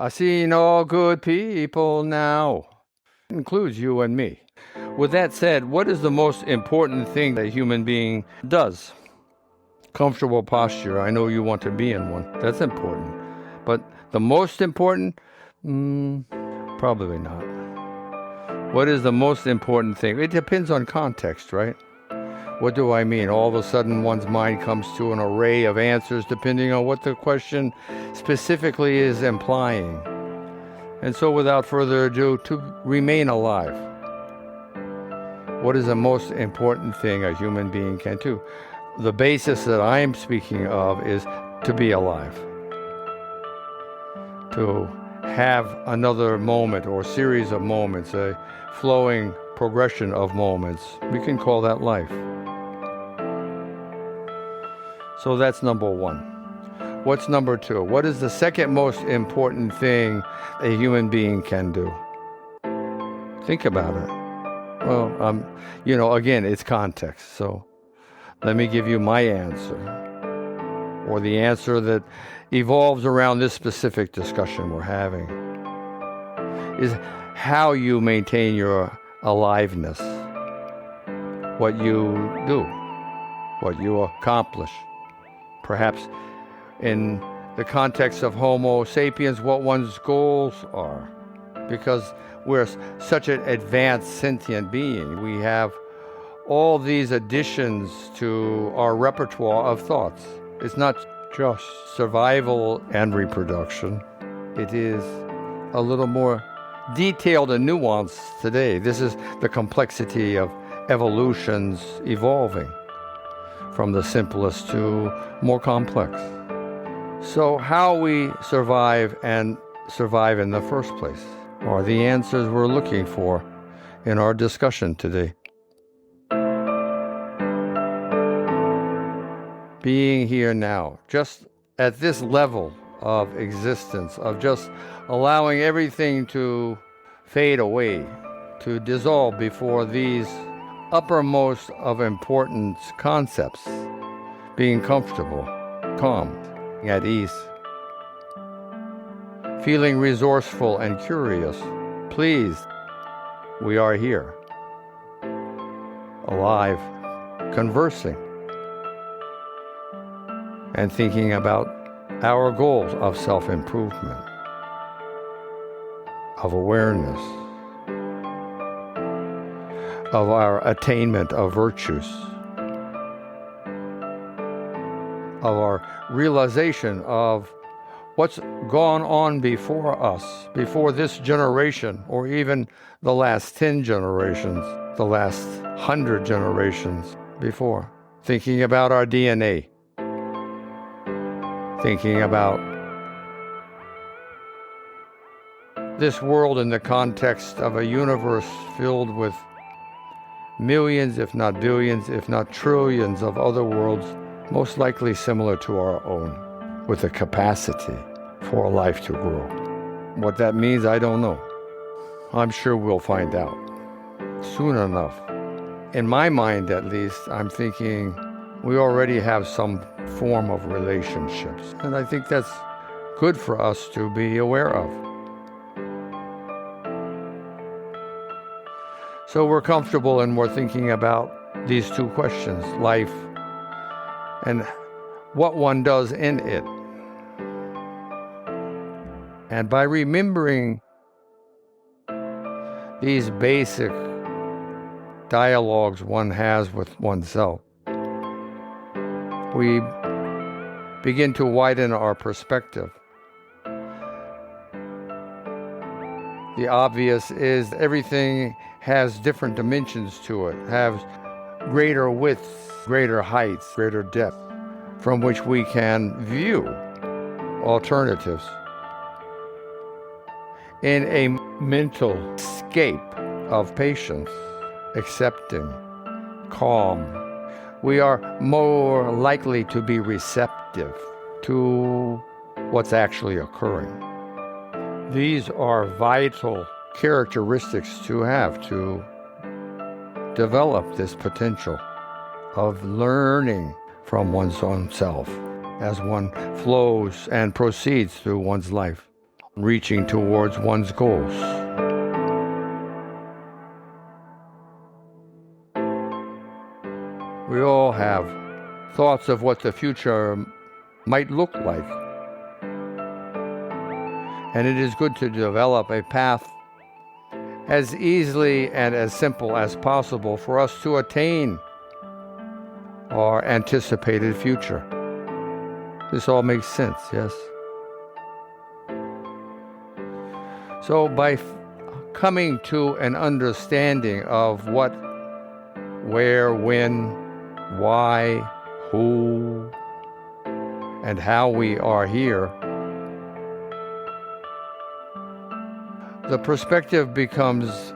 I see no good people now. Includes you and me. With that said, what is the most important thing that a human being does? Comfortable posture. I know you want to be in one. That's important. But the most important? Probably not. What is the most important thing? It depends on context, right? What do I mean? All of a sudden one's mind comes to an array of answers depending on what the question specifically is implying. And so without further ado, to remain alive. What is the most important thing a human being can do? The basis that I'm speaking of is to be alive. To have another moment or series of moments, a flowing progression of moments. We can call that life. So that's number one. What's number two? What is the second most important thing a human being can do? Think about it. Well, again, it's context. So let me give you my answer, or the answer that evolves around this specific discussion we're having, is how you maintain your aliveness, what you do, what you accomplish. Perhaps in the context of Homo sapiens, what one's goals are. Because we're such an advanced sentient being, we have all these additions to our repertoire of thoughts. It's not just survival and reproduction. It is a little more detailed and nuanced today. This is the complexity of evolutions evolving from the simplest to more complex. So how we survive and survive in the first place are the answers we're looking for in our discussion today. Being here now, just at this level of existence, of just allowing everything to fade away, to dissolve before these uppermost of importance concepts, being comfortable, calm, at ease, feeling resourceful and curious, pleased. We are here, alive, conversing, and thinking about our goals of self-improvement, of awareness, of our attainment of virtues, of our realization of what's gone on before us, before this generation, or even the last 10 generations, the last 100 generations before. Thinking about our DNA, thinking about this world in the context of a universe filled with millions, if not billions, if not trillions of other worlds, most likely similar to our own, with a capacity for life to grow. What that means, I don't know. I'm sure we'll find out soon enough. In my mind, at least, I'm thinking we already have some form of relationships. And I think that's good for us to be aware of. So we're comfortable and we're thinking about these two questions, life and what one does in it. And by remembering these basic dialogues one has with oneself, we begin to widen our perspective. The obvious is everything has different dimensions to it, has greater width, greater height, greater depth, from which we can view alternatives in a mental scape of patience, accepting, calm. We are more likely to be receptive to what's actually occurring. These are vital characteristics to have to develop this potential of learning from one's own self as one flows and proceeds through one's life. reaching towards one's goals. We all have thoughts of what the future might look like. And it is good to develop a path as easily and as simple as possible for us to attain our anticipated future. This all makes sense, yes? So by coming to an understanding of what, where, when, why, who, and how we are here, the perspective becomes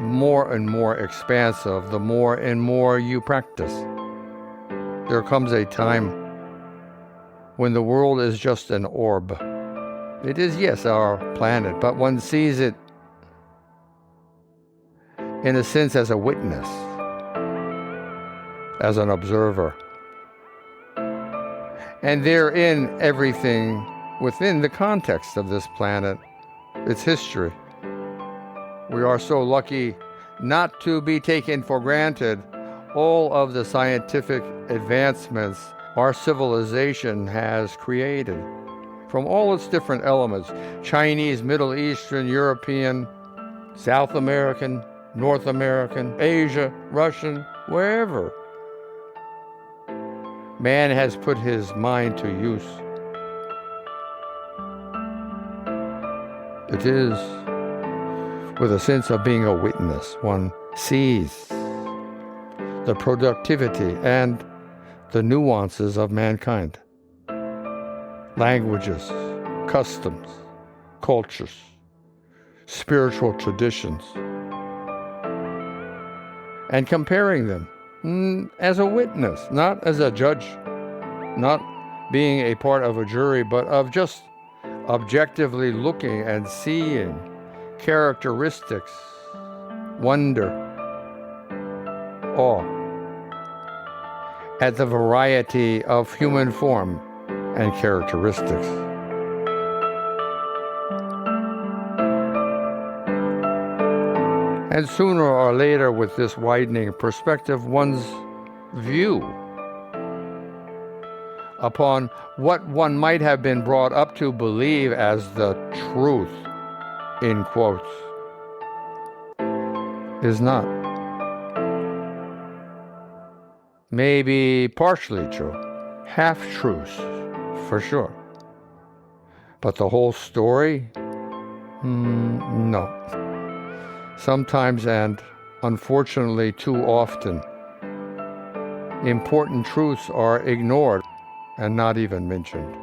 more and more expansive the more and more you practice. There comes a time when the world is just an orb. It is, yes, our planet, but one sees it in a sense as a witness, as an observer. And therein, everything within the context of this planet, its history. We are so lucky not to be taken for granted all of the scientific advancements our civilization has created, from all its different elements: Chinese, Middle Eastern, European, South American, North American, Asia, Russian, wherever. Man has put his mind to use. It is with a sense of being a witness. One sees the productivity and the nuances of mankind. Languages, customs, cultures, spiritual traditions, and comparing them as a witness, not as a judge, not being a part of a jury, but of just objectively looking and seeing characteristics, wonder, awe at the variety of human form and characteristics. And sooner or later, with this widening perspective, one's view upon what one might have been brought up to believe as the truth, in quotes, is not. Maybe partially true, half-truths, for sure. But the whole story? No. Sometimes, and unfortunately too often, important truths are ignored and not even mentioned.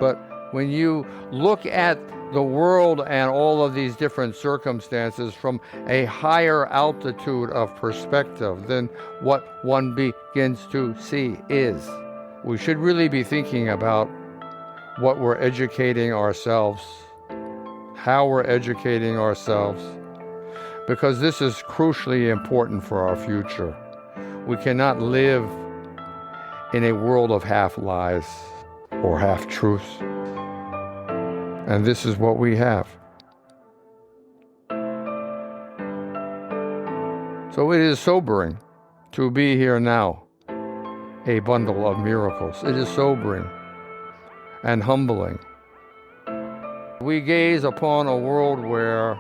But when you look at the world and all of these different circumstances from a higher altitude of perspective, then what one begins to see is we should really be thinking about what we're educating ourselves, how we're educating ourselves, because this is crucially important for our future. We cannot live in a world of half-lies or half-truths. And this is what we have. So it is sobering to be here now, a bundle of miracles. It is sobering and humbling. We gaze upon a world where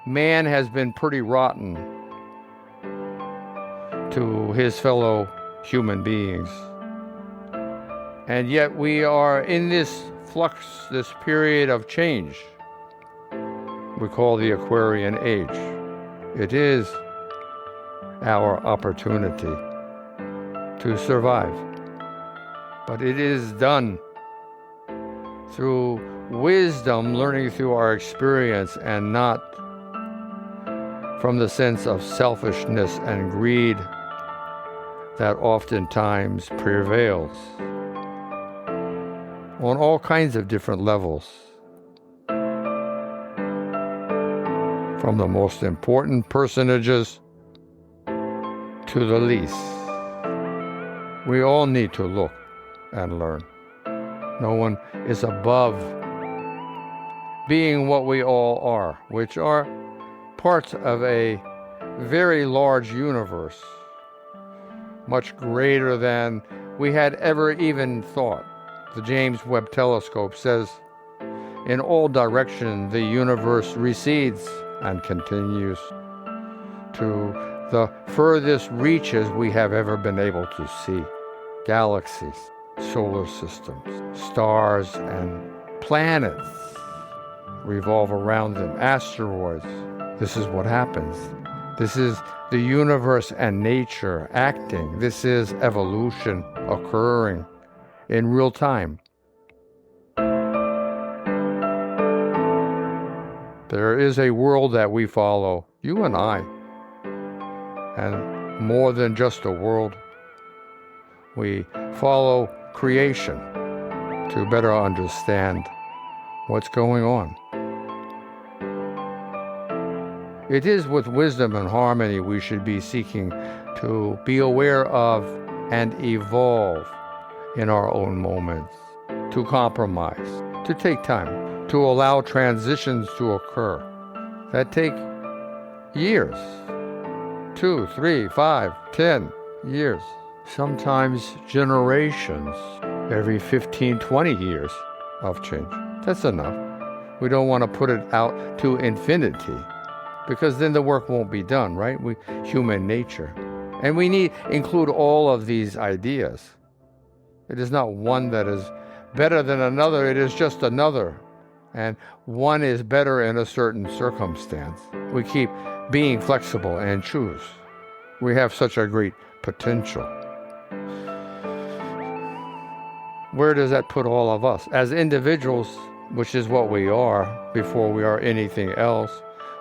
man has been pretty rotten to his fellow human beings. And yet we are in this flux, this period of change we call the Aquarian Age. It is our opportunity to survive. But it is done through wisdom, learning through our experience, and not from the sense of selfishness and greed that oftentimes prevails on all kinds of different levels, from the most important personages to the least. We all need to look and learn. No one is above being what we all are, which are parts of a very large universe, much greater than we had ever even thought. The James Webb Telescope says, in all directions, the universe recedes and continues to the furthest reaches we have ever been able to see. Galaxies, solar systems, stars, and planets revolve around them, asteroids. This is what happens. This is the universe and nature acting. This is evolution occurring in real time. There is a world that we follow, you and I, and more than just a world. We follow creation to better understand what's going on. It is with wisdom and harmony we should be seeking to be aware of and evolve in our own moments, to compromise, to take time, to allow transitions to occur that take years, 2, 3, 5, 10 years, sometimes generations, every 15, 20 years of change. That's enough. We don't want to put it out to infinity, because then the work won't be done, right? Human nature. And we need include all of these ideas. It is not one that is better than another, it is just another. And one is better in a certain circumstance. We keep being flexible and choose. We have such a great potential. Where does that put all of us? As individuals, which is what we are before we are anything else,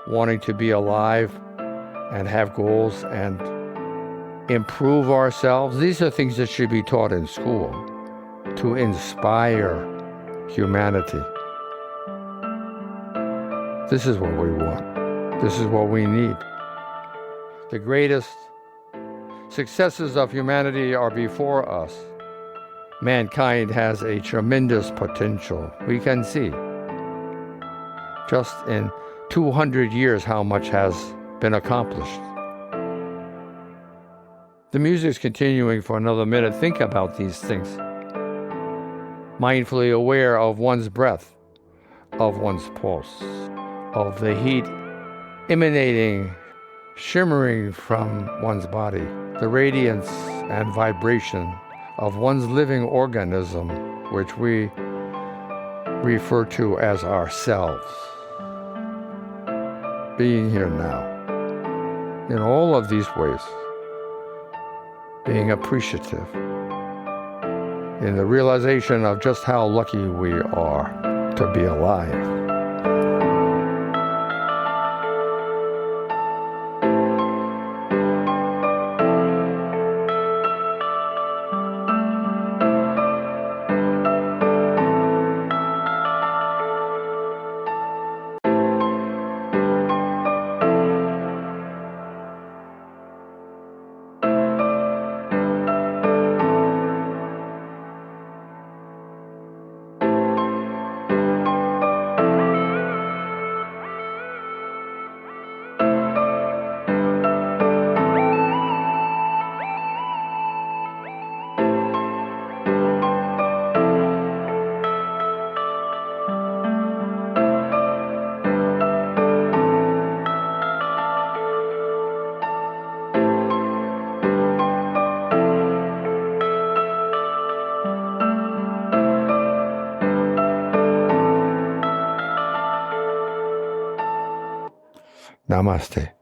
wanting to be alive and have goals and improve ourselves. These are things that should be taught in school to inspire humanity. This is what we want. This is what we need. The greatest successes of humanity are before us. Mankind has a tremendous potential. We can see just in 200 years how much has been accomplished. The music's continuing for another minute. Think about these things. Mindfully aware of one's breath, of one's pulse, of the heat emanating, shimmering from one's body, the radiance and vibration of one's living organism, which we refer to as ourselves. Being here now, in all of these ways, being appreciative, in the realization of just how lucky we are to be alive. Namaste.